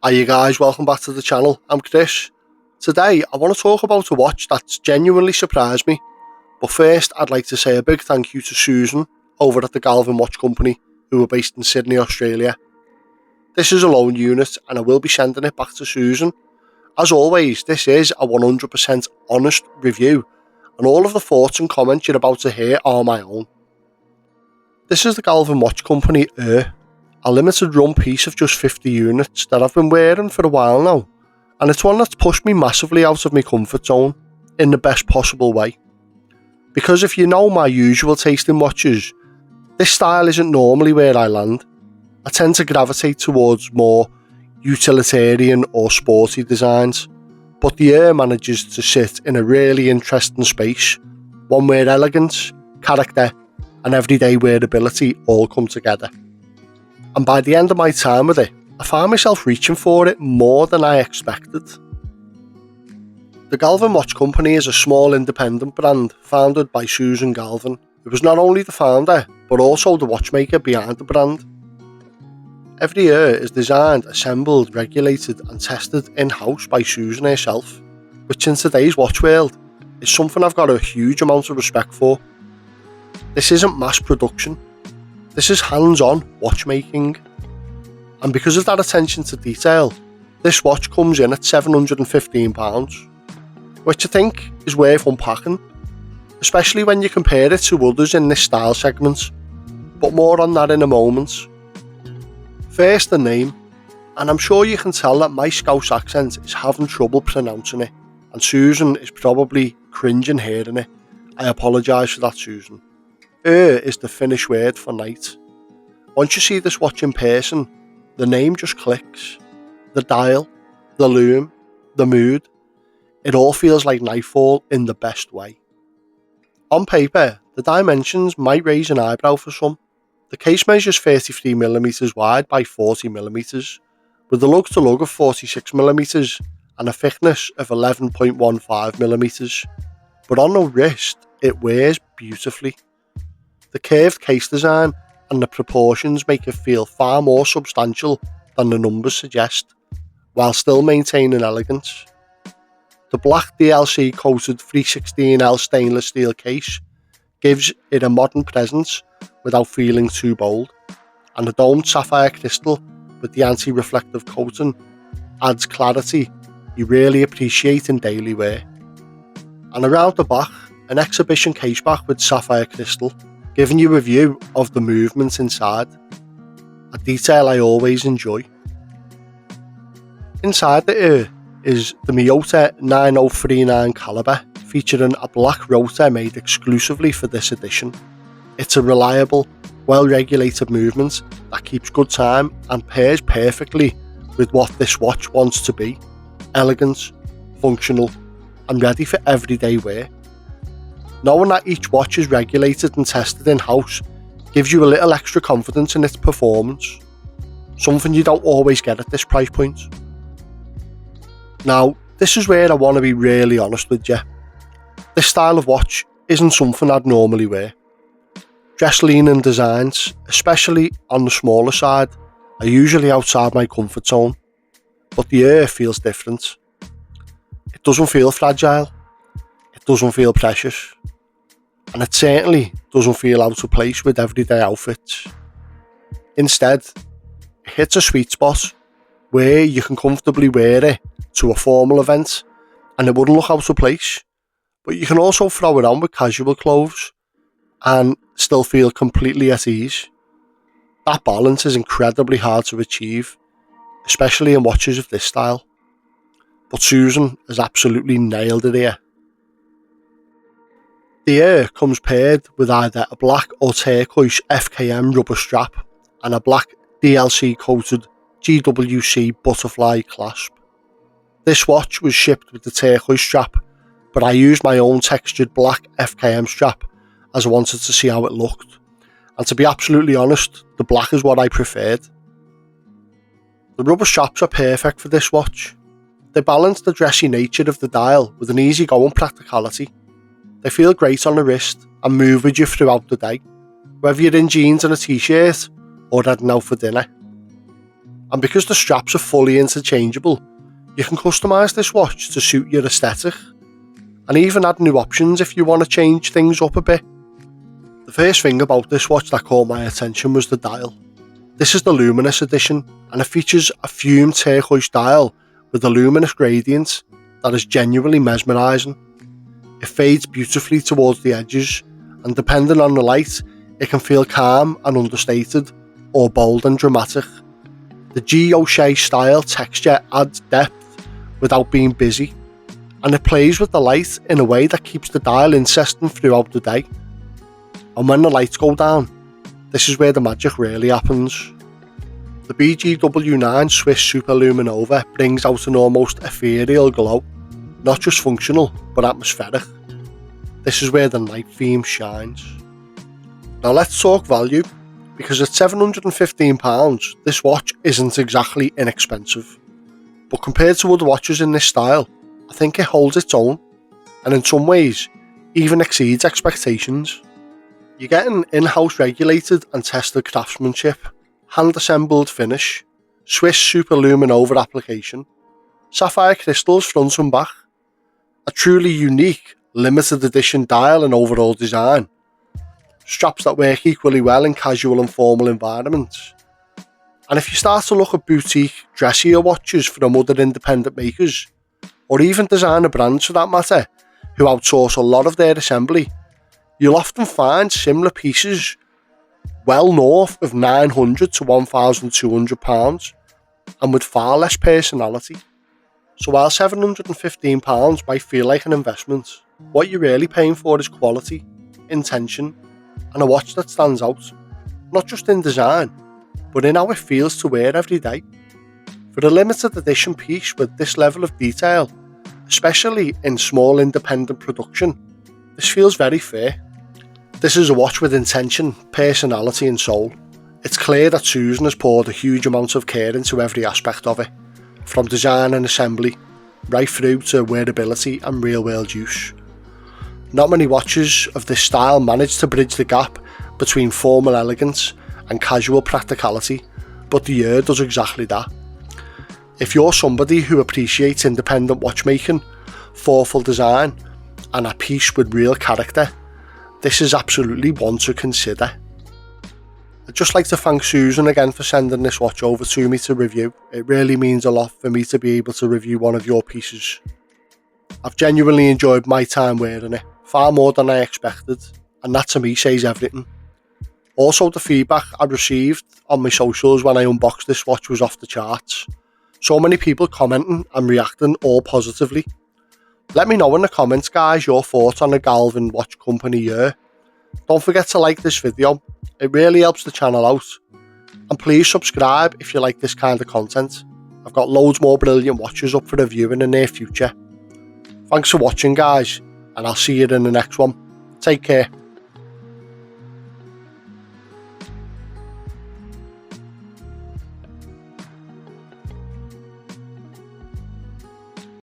Hi you guys, welcome back to the channel. I'm Chris. Today I want to talk about a watch that's genuinely surprised me. But first I'd like to say a big thank you to Susan over at the Galvin Watch Company, who are based in Sydney, Australia. This is a loan unit and I will be sending it back to Susan. As always, this is a 100% honest review and all of the thoughts and comments you're about to hear are my own. This is the Galvin Watch Company Yö, a limited run piece of just 50 units that I've been wearing for a while now, and it's one that's pushed me massively out of my comfort zone in the best possible way. Because if you know my usual taste in watches, this style isn't normally where I land. I tend to gravitate towards more utilitarian or sporty designs, but the Yö manages to sit in a really interesting space, one where elegance, character and everyday wearability all come together. And by the end of my time with it, I found myself reaching for it more than I expected. The Galvin Watch Company is a small independent brand founded by Susan Galvin, who was not only the founder, but also the watchmaker behind the brand. Every Yö is designed, assembled, regulated and tested in-house by Susan herself, which in today's watch world is something I've got a huge amount of respect for. This isn't mass production. This is hands-on watchmaking, and because of that attention to detail, this watch comes in at £715, which I think is worth unpacking, especially when you compare it to others in this style segment, but more on that in a moment. First, the name, and I'm sure you can tell that my Scouse accent is having trouble pronouncing it, and Susan is probably cringing hearing it. I apologise for that, Susan. Yö is the Finnish word for night. Once you see this watch in person, the name just clicks. The dial, the lume, the mood, it all feels like nightfall in the best way. On paper, the dimensions might raise an eyebrow for some. The case measures 33mm wide by 40mm, with a lug-to-lug of 46mm and a thickness of 11.15mm. But on the wrist, it wears beautifully. The curved case design and the proportions make it feel far more substantial than the numbers suggest, while still maintaining elegance. The black DLC coated 316L stainless steel case gives it a modern presence without feeling too bold, and the domed sapphire crystal with the anti-reflective coating adds clarity you really appreciate in daily wear. And around the back, an exhibition case back with sapphire crystal, giving you a view of the movement inside, a detail I always enjoy. Inside the Yö is the Miyota 9039 caliber, featuring a black rotor made exclusively for this edition. It's a reliable, well-regulated movement that keeps good time and pairs perfectly with what this watch wants to be: elegant, functional and ready for everyday wear. Knowing that each watch is regulated and tested in-house gives you a little extra confidence in its performance, something you don't always get at this price point. Now, this is where I want to be really honest with you. This style of watch isn't something I'd normally wear. Dress-leaning designs, especially on the smaller side, are usually outside my comfort zone, but the Yö feels different. It doesn't feel fragile, it doesn't feel precious, and it certainly doesn't feel out of place with everyday outfits. Instead, it hits a sweet spot where you can comfortably wear it to a formal event and it wouldn't look out of place, but you can also throw it on with casual clothes and still feel completely at ease. That balance is incredibly hard to achieve, especially in watches of this style, but Susan has absolutely nailed it here. The Yö comes paired with either a black or turquoise FKM rubber strap and a black DLC coated GWC butterfly clasp. This watch was shipped with the turquoise strap, but I used my own textured black FKM strap as I wanted to see how it looked, and to be absolutely honest, the black is what I preferred. The rubber straps are perfect for this watch. They balance the dressy nature of the dial with an easygoing practicality. They feel great on the wrist and move with you throughout the day, whether you're in jeans and a t-shirt or heading out for dinner. And because the straps are fully interchangeable, you can customise this watch to suit your aesthetic, and even add new options if you want to change things up a bit. The first thing about this watch that caught my attention was the dial. This is the luminous edition, and it features a fumed turquoise dial with a luminous gradient that is genuinely mesmerising. It fades beautifully towards the edges, and depending on the light, it can feel calm and understated, or bold and dramatic. The guilloche style texture adds depth without being busy, and it plays with the light in a way that keeps the dial interesting throughout the day. And when the lights go down, this is where the magic really happens. The BGW9 Swiss Superluminova brings out an almost ethereal glow, not just functional but atmospheric. This is where the night theme shines. Now let's talk value, because at £715 this watch isn't exactly inexpensive, but compared to other watches in this style, I think it holds its own, and in some ways even exceeds expectations. You're getting in-house regulated and tested craftsmanship, hand-assembled finish, Swiss Superluminova application, sapphire crystals front and back, a truly unique limited edition dial and overall design, straps that work equally well in casual and formal environments. And if you start to look at boutique, dressier watches from other independent makers, or even designer brands for that matter, who outsource a lot of their assembly, you'll often find similar pieces well north of £900 to £1,200 and with far less personality. So while £715 might feel like an investment, what you're really paying for is quality, intention, and a watch that stands out, not just in design, but in how it feels to wear every day. For a limited edition piece with this level of detail, especially in small independent production, this feels very fair. This is a watch with intention, personality and soul. It's clear that Susan has poured a huge amount of care into every aspect of it, from design and assembly, right through to wearability and real-world use. Not many watches of this style manage to bridge the gap between formal elegance and casual practicality, but the Yö does exactly that. If you're somebody who appreciates independent watchmaking, thoughtful design, and a piece with real character, this is absolutely one to consider. I'd just like to thank Susan again for sending this watch over to me to review. It really means a lot for me to be able to review one of your pieces. I've genuinely enjoyed my time wearing it, far more than I expected, and that to me says everything. Also, the feedback I received on my socials when I unboxed this watch was off the charts. So many people commenting and reacting, all positively. Let me know in the comments, guys, your thoughts on the Galvin Watch Company Yö. Don't forget to like this video, it really helps the channel out. And please subscribe if you like this kind of content. I've got loads more brilliant watches up for review in the near future. Thanks for watching, guys, and I'll see you in the next one. Take care.